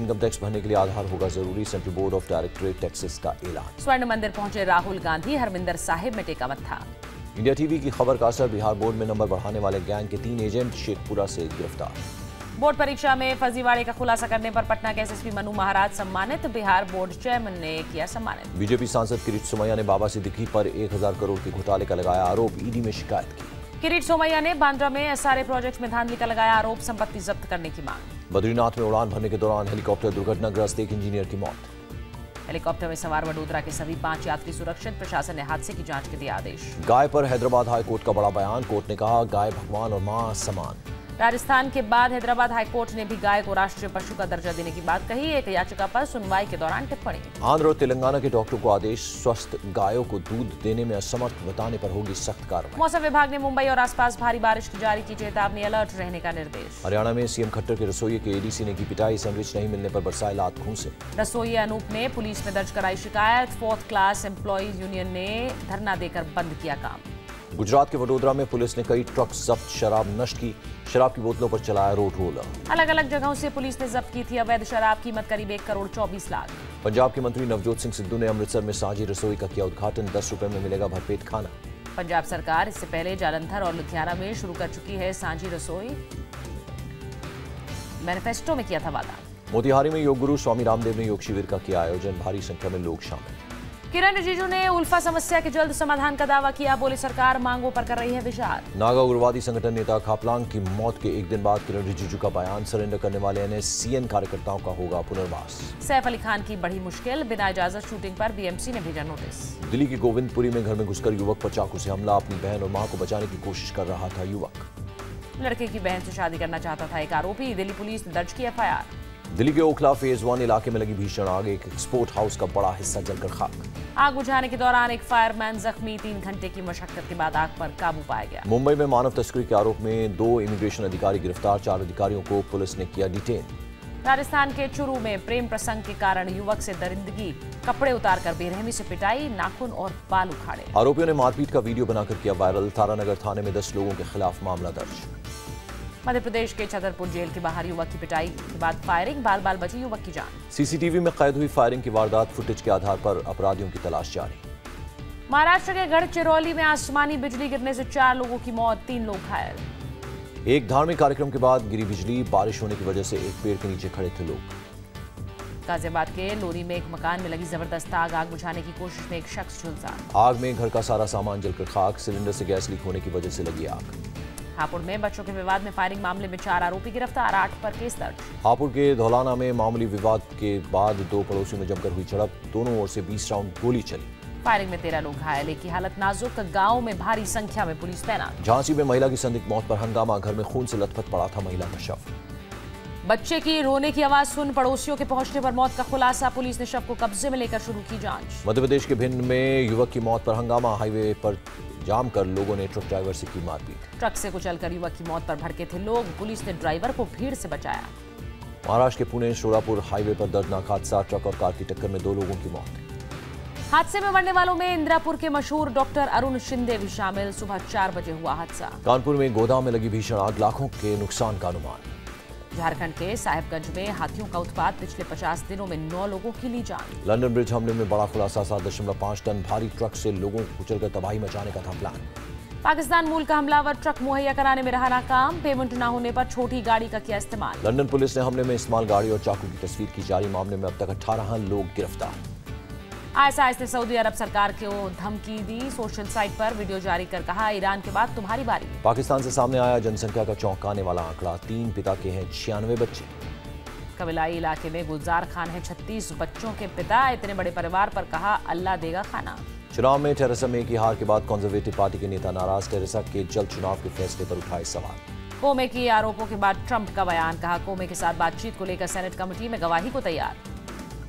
Income tax भरने के लिए आधार होगा जरूरी, central board of directorate taxes का ऐलान। स्वर्ण मंदिर पहुंचे राहुल गांधी, हरमिंदर साहिब में टेका मत्था। इंडिया टीवी की खबर का असर, बिहार बोर्ड में नंबर बढ़ाने वाले गैंग के 3 एजेंट शेखपुरा से गिरफ्तार। बोर्ड परीक्षा में फर्जीवाड़े का खुलासा करने पर पटना के एसएसपी मनु महाराज सम्मानित, बिहार बोर्ड चेयरमैन ने किया सम्मानित। बीजेपी सांसद किरीट सोमैया ने बाबा सिद्दीकी पर 1000 करोड़ के घोटाले का लगाया आरोप, ईडी में शिकायत की। किरीट सोमैया ने बांद्रा में एसआरए प्रोजेक्ट में धांधली का लगाया आरोप, संपत्ति जब्त करने की मांग। बद्रीनाथ में उड़ान भरने के दौरान हेलीकॉप्टर दुर्घटनाग्रस्त, एक इंजीनियर की मौत। हेलीकॉप्टर में सवार वडोदरा के सभी 5 यात्री सुरक्षित, प्रशासन ने हादसे की जांच के दिए आदेश। गाय पर हैदराबाद हाईकोर्ट का बड़ा बयान, कोर्ट ने कहा गाय भगवान और मां समान। राजस्थान के बाद हैदराबाद हाईकोर्ट ने भी गाय को राष्ट्रीय पशु का दर्जा देने की बात कही, एक याचिका पर सुनवाई के दौरान टिप्पणी। आंध्र और तेलंगाना के डॉक्टरों को आदेश, स्वस्थ गायों को दूध देने में असमर्थ बताने पर होगी सख्त कार्रवाई। मौसम विभाग ने मुंबई और आसपास भारी बारिश की जारी की चेतावनी, अलर्ट रहने का निर्देश। हरियाणा में सीएम खट्टर के रसोई के एडीसी ने की पिटाई, सैंडविच नहीं मिलने पर बरसाए लात खूंसे। रसोई अनूप ने पुलिस में दर्ज कराई शिकायत, 4th क्लास एम्प्लॉयज यूनियन ने धरना देकर बंद किया काम। गुजरात के वडोदरा में पुलिस ने कई ट्रक जब्त, शराब नष्ट की, शराब की बोतलों पर चलाया रोड रोलर। अलग अलग जगहों से पुलिस ने जब्त की थी अवैध शराब, कीमत करीब 1 करोड़ 24 लाख। पंजाब के मंत्री नवजोत सिंह सिद्धू ने अमृतसर में साझी रसोई का किया उद्घाटन, 10 रुपए में मिलेगा भरपेट खाना। पंजाब सरकार इससे पहले जालंधर और लुधियाना में शुरू कर चुकी है साझी रसोई, मैनिफेस्टो में किया था वादा। मोतिहारी में योग गुरु स्वामी रामदेव ने योग शिविर का किया आयोजन, भारी संख्या में लोग शामिल। किरण रिजिजू ने उल्फा समस्या के जल्द समाधान का दावा किया, बोले सरकार मांगों पर कर रही है विचार। नागा उग्रवादी संगठन नेता खापलांग की मौत के एक दिन बाद किरण रिजिजू का बयान, सरेंडर करने वाले एनएससीएन कार्यकर्ताओं का होगा पुनर्वास। सैफ अली खान की बढ़ी मुश्किल, बिना इजाजत शूटिंग पर बीएमसी ने भेजा नोटिस। दिल्ली की गोविंदपुरी में घर में घुसकर युवक पर चाकू से हमला, अपनी बहन और मां को बचाने की कोशिश कर रहा था युवक। लड़के की बहन से शादी करना चाहता था एक आरोपी, दिल्ली पुलिस ने दर्ज की एफआईआर। दिल्ली के ओखला फेज 1 इलाके में लगी भीषण आग, एक एक्सपोर्ट हाउस का बड़ा हिस्सा जलकर खाक। आग बुझाने के दौरान एक फायरमैन जख्मी, 3 घंटे की मशक्कत के बाद आग पर काबू पाया गया। मुंबई में मानव तस्करी के आरोप में 2 इमिग्रेशन अधिकारी गिरफ्तार, 4 अधिकारियों को पुलिस ने किया डिटेन। राजस्थान के चुरू में प्रेम प्रसंग के कारण युवक से दरिंदगी, कपड़े उतारकर बेरहमी से पिटाई, नाखून और बाल उखाड़े। आरोपियों ने मारपीट का वीडियो बनाकर किया वायरल, तारानगर थाने में 10 लोगों के खिलाफ मामला दर्ज। मध्य प्रदेश के छतरपुर जेल के बाहर युवक की पिटाई के बाद फायरिंग, बाल बाल बची युवक की जान। सीसीटीवी में कैद हुई फायरिंग की वारदात फुटेज के आधार पर अपराधियों की तलाश जारी। महाराष्ट्र के गढ़चिरौली में आसमानी बिजली गिरने से 4 लोगों की मौत, 3 लोग घायल। एक धार्मिक कार्यक्रम के बाद गिरी बिजली, बारिश होने की वजह से एक पेड़ के नीचे खड़े थे लोग। गाजियाबाद के लोरी में एक मकान में लगी जबरदस्त आग बुझाने की कोशिश में एक शख्स झुलसा। आग में घर का सारा सामान जलकर खाक, सिलेंडर से गैस लीक होने की वजह से लगी आग। हापुड़ में बच्चों के विवाद में फायरिंग मामले में 4 आरोपी गिरफ्तार, 8 पर केस दर्ज। हापुड़ के धौलाना में मामूली विवाद के बाद 2 पड़ोसियों में जमकर हुई झड़प, दोनों ओर से 20 राउंड गोली चली। फायरिंग में 13 लोग घायल, एक की हालत नाजुक, गांव में भारी संख्या में पुलिस तैनात। झांसी में महिला की संदिग्ध मौत पर हंगामा, घर में खून से लथपथ पड़ा था महिला का शव। बच्चे की रोने की आवाज सुन पड़ोसियों के पहुंचने पर मौत का खुलासा, पुलिस ने शव को कब्जे में लेकर शुरू की जांच। मध्य प्रदेश के भिंड में युवक की मौत पर हंगामा, हाईवे पर जाम कर लोगों ने ट्रक ड्राइवर से की मारपीट। ट्रक से कुचलकर युवक की मौत पर भड़के थे लोग, पुलिस ने ड्राइवर को भीड़ से बचाया। महाराष्ट्र के पुणे शोलापुर हाईवे पर दर्दनाक हादसा, ट्रक और कार की टक्कर में 2 लोगों की मौत। हादसे में मरने वालों में इंदिरापुर के मशहूर डॉक्टर अरुण शिंदे भी शामिल, सुबह 4 बजे हुआ हादसा। कानपुर में गोदाम में लगी भीषण आग, लाखों के नुकसान का अनुमान। झारखंड के साहिबगंज में हाथियों का उत्पात, पिछले 50 दिनों में 9 लोगों की ली जान। लंदन ब्रिज हमले में बड़ा खुलासा, 7.5 टन भारी ट्रक से लोगों को कुचलकर तबाही मचाने का था प्लान। पाकिस्तान मूल का हमलावर ट्रक मुहैया कराने में रहा नाकाम, पेमेंट न होने पर छोटी गाड़ी का किया इस्तेमाल। लंदन पुलिस ने हमले में इस्तेमाल गाड़ी और चाकू की तस्वीर की जारी, मामले में अब तक 18 लोग गिरफ्तार। आईएसआईएस ने सऊदी अरब सरकार को धमकी दी, सोशल साइट पर वीडियो जारी कर कहा ईरान के बाद तुम्हारी बारी। पाकिस्तान से सामने आया जनसंख्या का चौंकाने वाला आंकड़ा, 3 पिता के हैं 96 बच्चे। कबिलाई इलाके में गुलजार खान है 36 बच्चों के पिता, इतने बड़े परिवार पर कहा अल्लाह देगा खाना। चुनाव में टेरेसा मे की हार के बाद कंजर्वेटिव पार्टी के नेता नाराज, टेरेसा के जल्द चुनाव के फैसले पर उठाए सवाल। कोमे की आरोपों के बाद ट्रंप का बयान, कहा कोमे के साथ बातचीत को लेकर सेनेट कमेटी में गवाही को तैयार।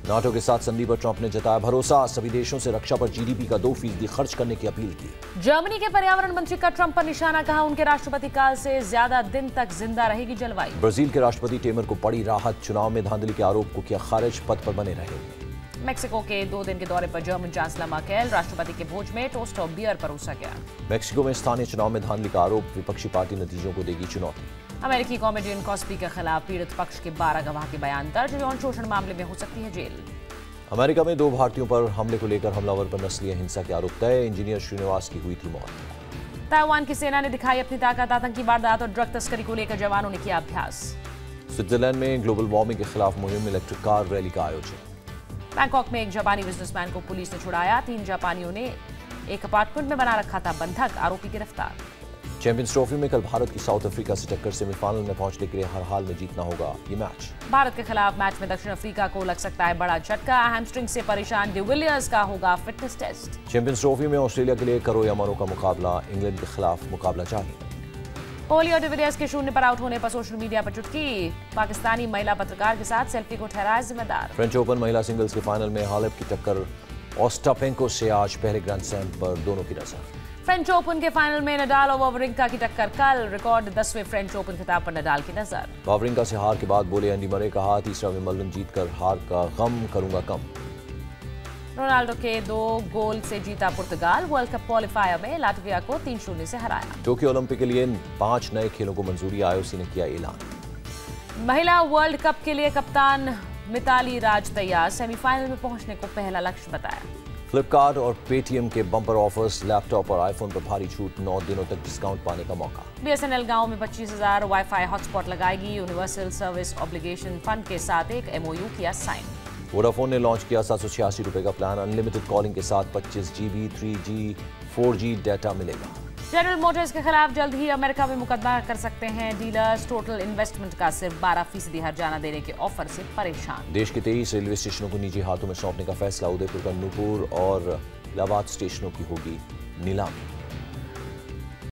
नाटो के साथ संधि पर ट्रंप ने जताया भरोसा, सभी देशों से रक्षा पर जीडीपी का 2% खर्च करने की अपील की। जर्मनी के पर्यावरण मंत्री का ट्रंप पर निशाना, कहा उनके राष्ट्रपति काल से ज्यादा दिन तक जिंदा रहेगी जलवायु। ब्राजील के राष्ट्रपति टेमर को बड़ी राहत, चुनाव में धांधली के आरोप को किया खारिज, पद पर बने रहे। मेक्सिको के 2 दिन के दौरे पर जर्मन चांसलर मर्केल, राष्ट्रपति के भोज में टोस्ट और बियर परोसा गया। मेक्सिको में स्थानीय चुनाव में धांधली का आरोप, विपक्षी पार्टी नतीजों को देगी चुनौती। अमेरिकी कॉमेडियन कॉस्बी के खिलाफ पीड़ित पक्ष के 12 गवाह के बयान दर्ज। यौन शोषण मामले में हो सकती है जेल। अमेरिका में 2 भारतीयों पर हमले को लेकर हमलावर पर नस्लीय हिंसा के आरोप तय। इंजीनियर श्रीनिवास की हुई थी मौत। ताइवान की सेना ने दिखाई अपनी ताकत। आतंकी वारदात और ड्रग तस्करी को लेकर जवानों ने किया अभ्यास। स्विट्जरलैंड में ग्लोबल वार्मिंग के खिलाफ मुहिम इलेक्ट्रिक कार रैली का आयोजन। बैंकॉक में एक जापानी बिजनेसमैन को पुलिस ने छुड़ाया। 3 जापानियों ने एक अपार्टमेंट में बना रखा था बंधक। आरोपी गिरफ्तार। चैंपियंस ट्रॉफी में कल भारत की साउथ अफ्रीका से टक्कर। सेमीफाइनल में पहुंचने के लिए हर हाल में जीतना होगा ये मैच। भारत के खिलाफ मैच में दक्षिण अफ्रीका को लग सकता है बड़ा झटका। हैमस्ट्रिंग से परेशान डिविलियर्स का होगा फिटनेस टेस्ट। चैंपियंस ट्रॉफी में ऑस्ट्रेलिया के लिए करो या मरो का मुकाबला। इंग्लैंड के खिलाफ मुकाबला चाहिए। कोहली और डिविलियर्स के शून्य पर आउट होने पर सोशल मीडिया पर चुटकी। पाकिस्तानी महिला पत्रकार के साथ सेल्फी को ठहराया जिम्मेदार। फ्रेंच ओपन महिला सिंगल्स के फाइनल में हालेप की टक्कर ओस्टापेंको से। आज पहले ग्रैंड स्लैम पर दोनों की नजर। फ्रेंच ओपन के फाइनल में नडाल और वावरिंका की टक्कर कल। रिकॉर्ड 10वें फ्रेंच ओपन खिताब पर नडाल की नजर। वावरिंका से हार के बाद बोले एंडी मरे, कहा तीसरा विंबलडन जीतकर हार का गम करूंगा कम। रोनाल्डो के 2 गोल से जीता पुर्तगाल। वर्ल्ड कप क्वालिफायर में लाटविया को 3-0 से हराया। टोक्यो ओलंपिक के लिए 5 नए खेलों को मंजूरी। आईओसी ने किया ऐलान। महिला वर्ल्ड कप के लिए कप्तान मिताली राज तैयार। सेमीफाइनल में पहुंचने को पहला लक्ष्य बताया। फ्लिपकार्ट और पेटीएम के बम्पर ऑफर्स। लैपटॉप और आईफोन पर भारी छूट। 9 दिनों तक डिस्काउंट पाने का मौका। बीएसएनएल गांव में 25,000 वाईफाई हॉटस्पॉट लगाएगी। यूनिवर्सल सर्विस ऑब्लिगेशन फंड के साथ एक एमओयू किया साइन। वोडाफोन ने लॉन्च किया 786 रुपए का प्लान। अनलिमिटेड कॉलिंग के साथ 25 GB 3G 4G डेटा मिलेगा। जनरल मोटर्स के खिलाफ जल्द ही अमेरिका में मुकदमा कर सकते हैं डीलर्स। टोटल इन्वेस्टमेंट का सिर्फ 12% हर्जाना देने के ऑफर से परेशान। देश के 23 रेलवे स्टेशनों को निजी हाथों में सौंपने का फैसला। उदयपुर का नूपुर और इलाहाबाद स्टेशनों की होगी नीलामी।